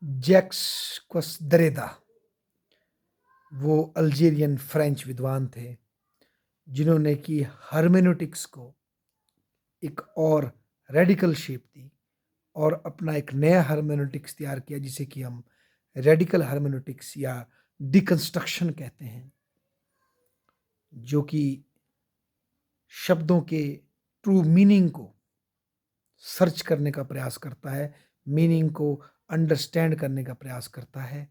Jacques दरेदा वो Algerian French विद्वान थे जिन्होंने कि हर्मेनेutiक्स को एक और रेडिकल शेप दी और अपना एक नया हर्मेनेutiक्स तैयार किया जिसे कि हम रेडिकल हर्मेनेutiक्स या डिकंस्ट्रक्शन कहते हैं, जो कि शब्दों के ट्रू मीनिंग को सर्च करने का प्रयास करता है, मीनिंग को अंडरस्टैंड करने का प्रयास करता है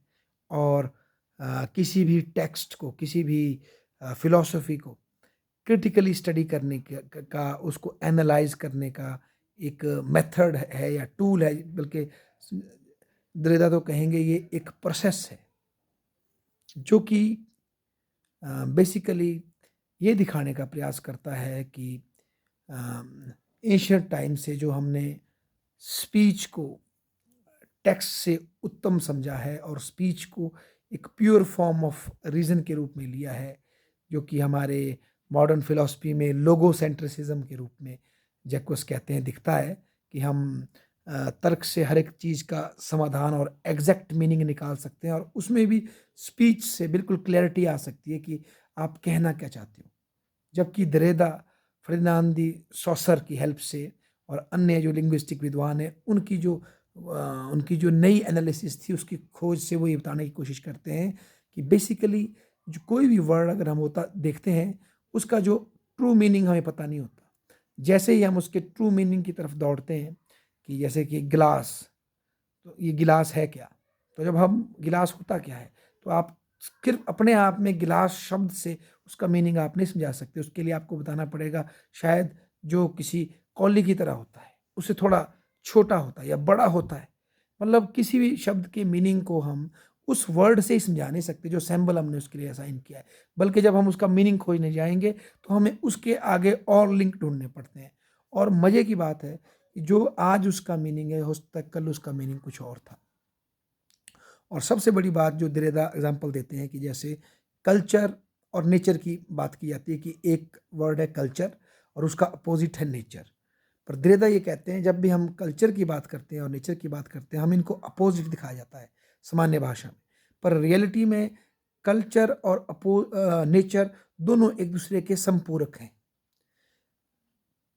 और किसी भी टेक्स्ट को, किसी भी फ़िलॉसफ़ी को क्रिटिकली स्टडी करने का उसको एनालाइज़ करने का एक मेथड है या टूल है, बल्कि स दरेदा तो कहेंगे ये एक प्रोसेस है, जो कि बेसिकली ये दिखाने का प्रयास करता है कि एंशिएंट टाइम से जो हमने स्पीच को टेक्स्ट से उत्तम समझा है और स्पीच को एक प्योर फॉर्म ऑफ रीज़न के रूप में लिया है, जो कि हमारे मॉडर्न फिलॉसफी में लोगोसेंट्रिसिज्म के रूप में जैक्वस कहते हैं दिखता है कि हम तर्क से हर एक चीज़ का समाधान और एग्जैक्ट मीनिंग निकाल सकते हैं और उसमें भी स्पीच से बिल्कुल क्लैरिटी आ सकती है कि आप कहना क्या चाहते हो। जबकि दरेदा फर्डिनांड दी सॉसर की हेल्प से और अन्य जो लिंग्विस्टिक विद्वान हैं उनकी जो नई एनालिसिस थी उसकी खोज से वो ये बताने की कोशिश करते हैं कि बेसिकली जो कोई भी वर्ड अगर हम होता देखते हैं उसका जो ट्रू मीनिंग हमें पता नहीं होता। जैसे ही हम उसके ट्रू मीनिंग की तरफ दौड़ते हैं कि जैसे कि ग्लास, तो ये गिलास है क्या? तो जब हम गिलास होता क्या है? तो आप सिर्फ़ अपने आप में गिलास शब्द से उसका मीनिंग आप नहीं समझा सकते। उसके लिए आपको बताना पड़ेगा शायद जो किसी कौली की तरह होता है, उससे थोड़ा छोटा होता है या बड़ा होता है। मतलब किसी भी शब्द के मीनिंग को हम उस वर्ड से ही समझा नहीं सकते जो सिंबल हमने उसके लिए असाइन किया है। बल्कि जब हम उसका मीनिंग खोजने जाएँगे तो हमें उसके आगे और लिंक ढूँढने पड़ते हैं। और मज़े की बात है कि जो आज उसका मीनिंग है हो सकता है कल उसका मीनिंग कुछ और था। और सबसे बड़ी बात जो दरेदा एग्जांपल देते हैं कि जैसे कल्चर और नेचर की बात की जाती है कि एक वर्ड है कल्चर और उसका अपोजिट है नेचर। पर दरेदा ये कहते हैं जब भी हम कल्चर की बात करते हैं और नेचर की बात करते हैं हम इनको अपोजिट दिखाया जाता है सामान्य भाषा में। पर रियलिटी में कल्चर और नेचर दोनों एक दूसरे के संपूरक हैं।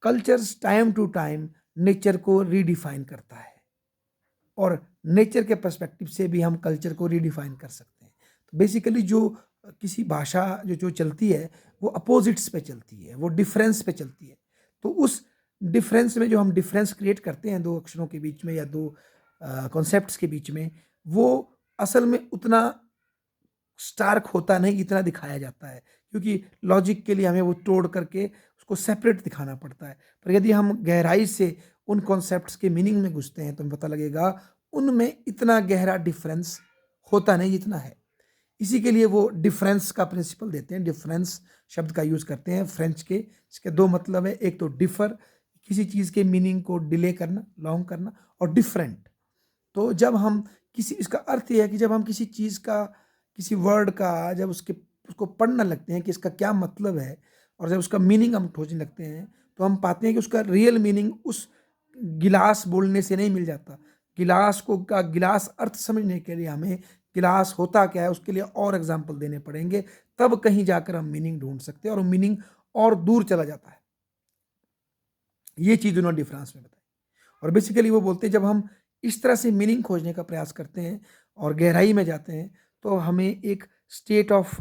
Cultures time to time nature को रीडिफाइन करता है और नेचर के पर्सपेक्टिव से भी हम कल्चर को रीडिफाइन कर सकते हैं। तो बेसिकली जो किसी भाषा जो चलती है वो अपोजिट्स पे चलती है, वो डिफरेंस पे चलती है। तो उस डिफरेंस में जो हम डिफरेंस क्रिएट करते हैं 2 अक्षरों के बीच में या 2 कॉन्सेप्ट्स के बीच में, वो असल में उतना स्टार्क होता नहीं जितना दिखाया जाता है, क्योंकि लॉजिक के लिए हमें वो तोड़ करके उसको सेपरेट दिखाना पड़ता है। पर यदि हम गहराई से उन कॉन्सेप्ट्स के मीनिंग में घुसते हैं तो हमें पता लगेगा उनमें इतना गहरा डिफरेंस होता नहीं जितना है। इसी के लिए वो डिफरेंस का प्रिंसिपल देते हैं, डिफरेंस शब्द का यूज़ करते हैं फ्रेंच के। इसके 2 मतलब है, एक तो डिफर किसी चीज़ के मीनिंग को डिले करना, लॉन्ग करना, और डिफरेंट। तो जब हम किसी इसका अर्थ ये है कि जब हम किसी चीज़ का, किसी वर्ड का जब उसको पढ़ने लगते हैं कि इसका क्या मतलब है और जब उसका मीनिंग हम खोजने लगते हैं, तो हम पाते हैं कि उसका रियल मीनिंग उस गिलास बोलने से नहीं मिल जाता। गिलास अर्थ समझने के लिए हमें गिलास होता क्या है उसके लिए और एग्ज़ाम्पल देने पड़ेंगे, तब कहीं जाकर हम मीनिंग ढूँढ सकते हैं और मीनिंग और दूर चला जाता है। ये चीज़ उन्होंने डिफरेंस में बताई। और बेसिकली वो बोलते हैं जब हम इस तरह से मीनिंग खोजने का प्रयास करते हैं और गहराई में जाते हैं तो हमें एक स्टेट ऑफ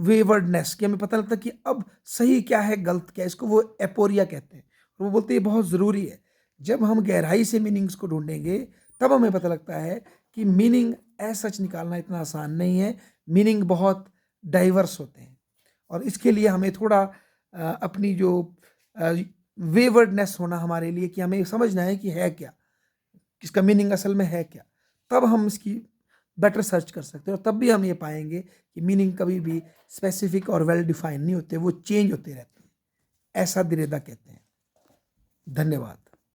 वेवर्डनेस कि हमें पता लगता है कि अब सही क्या है गलत क्या है, इसको वो एपोरिया कहते हैं। और वो बोलते हैं ये बहुत ज़रूरी है। जब हम गहराई से मीनिंग्स को ढूंढेंगे तब हमें पता लगता है कि मीनिंग एज सच निकालना इतना आसान नहीं है, मीनिंग बहुत डाइवर्स होते हैं। और इसके लिए हमें थोड़ा अपनी जो वेवर्डनेस होना हमारे लिए कि हमें समझना है कि है क्या, इसका मीनिंग असल में है क्या, तब हम इसकी बेटर सर्च कर सकते हैं और तब भी हम ये पाएंगे कि मीनिंग कभी भी स्पेसिफिक और वेल डिफाइंड नहीं होते, वो चेंज होते रहते हैं। ऐसा दरेदा कहते हैं। धन्यवाद।